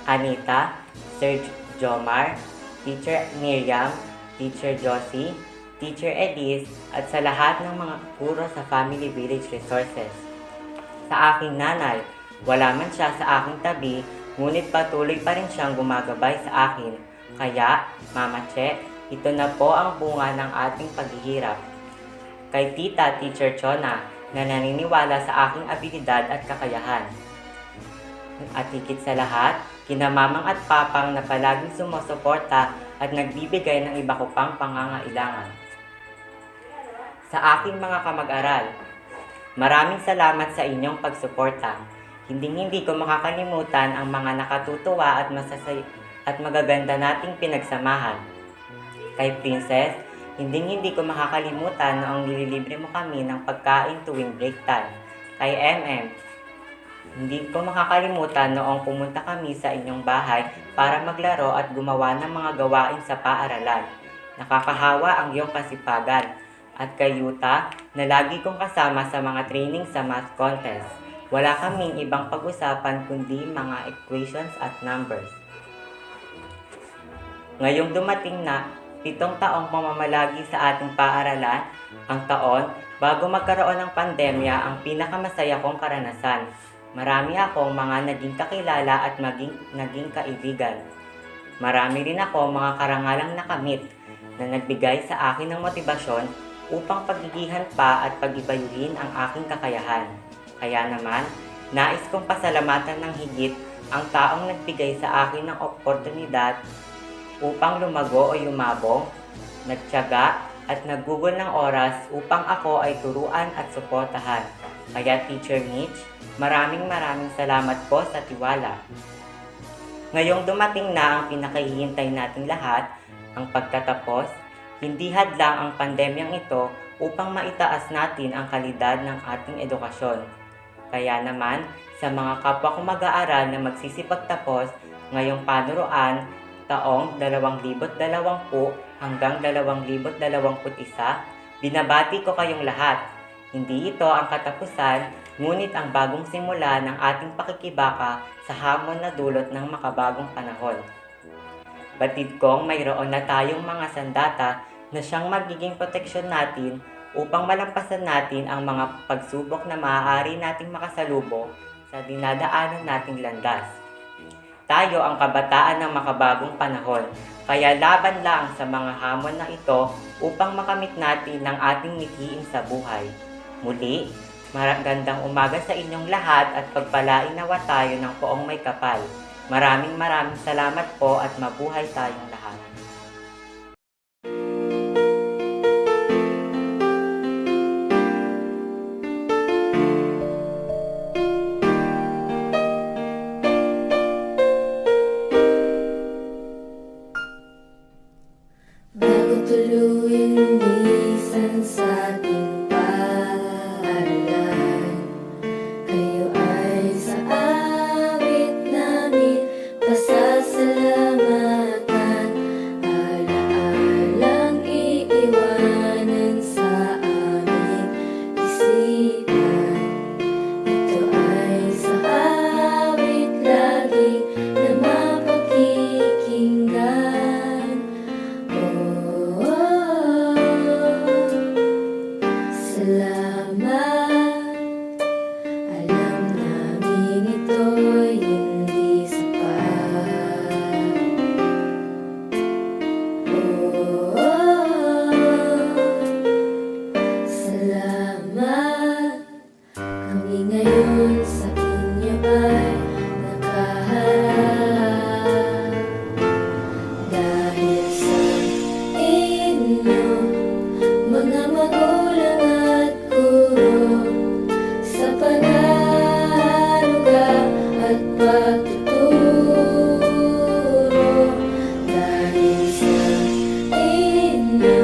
Anita, Sir Jomar, Teacher Miriam, Teacher Josie, Teacher Elise, at sa lahat ng mga guro sa Family Village Resources. Sa aking nanay, wala man siya sa aking tabi, ngunit patuloy pa rin siyang gumagabay sa akin. Kaya, Mama Che, ito na po ang bunga ng ating paghihirap. Kay Tita Teacher Chona, na naniniwala sa aking abilidad at kakayahan. At higit sa lahat, kina Mamang at Papang na palaging sumusuporta at nagbibigay ng iba ko pang pangangailangan. Sa aking mga kamag-aral, maraming salamat sa inyong pagsuporta. Hindi ko makakalimutan ang mga nakatutuwa at magaganda nating pinagsamahan. Kay Princess, hindi ko makakalimutan noong nililibre mo kami ng pagkain tuwing break time. Kay hindi ko makakalimutan noong pumunta kami sa inyong bahay para maglaro at gumawa ng mga gawain sa paaralan. Nakakahawa ang iyong kasipagan. At kay Yuta, na lagi kong kasama sa mga training sa math contest. Wala kaming ibang pag-usapan kundi mga equations at numbers. Ngayong dumating na 7 taong pamamalagi sa ating paaralan, ang taon bago magkaroon ng pandemya ang pinakamasaya kong karanasan. Marami akong mga naging kakilala at naging kaibigan. Marami rin ako mga karangalang nakamit na nagbigay sa akin ng motibasyon upang pagigihan pa at pagibayuhin ang aking kakayahan. Kaya naman, nais kong pasalamatan ng higit ang taong nagbigay sa akin ng oportunidad upang lumago o yumabong, nagtiyaga at naggugol ng oras upang ako ay turuan at suportahan. Kaya Teacher Mitch, maraming salamat po sa tiwala. Ngayong dumating na ang pinakahihintay nating lahat, ang pagtatapos, hindi hadlang ang pandemyang ito upang maitaas natin ang kalidad ng ating edukasyon. Kaya naman, sa mga kapwa kong mag-aaral na magsisipagtapos ngayong panuruan taong 2020 hanggang 2021, binabati ko kayong lahat. Hindi ito ang katapusan, ngunit ang bagong simula ng ating pakikibaka sa hamon na dulot ng makabagong panahon. Batid kong mayroon na tayong mga sandata na siyang magiging proteksyon natin upang malampasan natin ang mga pagsubok na maaari nating makasalubong sa dinadaanan nating landas. Tayo ang kabataan ng makabagong panahon, kaya laban lang sa mga hamon na ito upang makamit natin ang ating mithiin sa buhay. Muli, magandang umaga sa inyong lahat at pagpalain nawa tayo ng poong may kapal. Maraming salamat po at mabuhay tayong lahat. Bago tuluyin lumisan sa ating paaralan, kayo ay sa awit namin pasasalamatan. Alaalang iiwanan sa aming isipan. Ito ay sa awit lagi na mapakikinggan. Salamat, alam namin ito'y hindi sapat. Salamat, kami ngayon sa inyo ay nakaharap. Dahil sa inyo, mga magulang at guro, sa pag-aaruga at pagtuturo. Dahil sa inyo,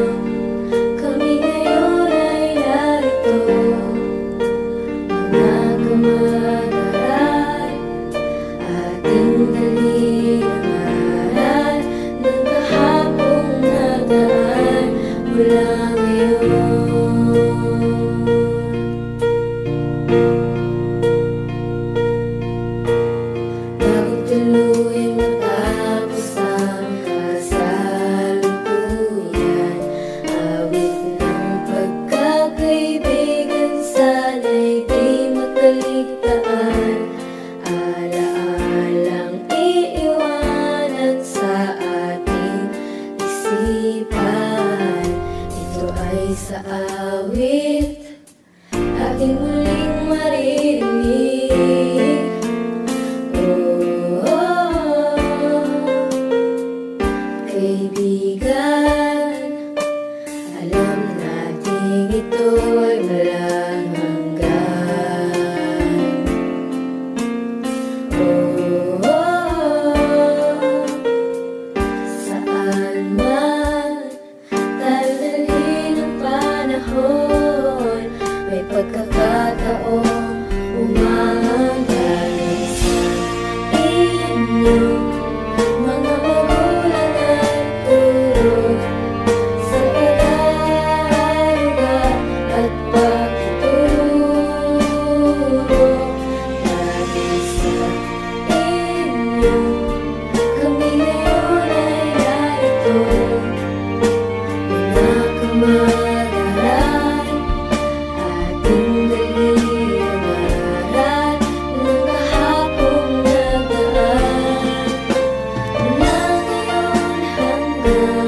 kami ngayon ay narito. Mga kamag-aral, ating dalinaran ng kahapong nagaan mula ngayon. Bago tuluyang matapos ang kasalukuyan, awit ng pagkakaibigan sana'y di makaligtaan. Alaalang iiwanan sa ating isipan. Ito ay sa awit ating muling maririnig. Kaibigan, alam natin ito ay walang hanggan. Saan man tayo dalhin ang panahon, may pagkakataong umahanggan sa inyo. Mga magulang at guro, na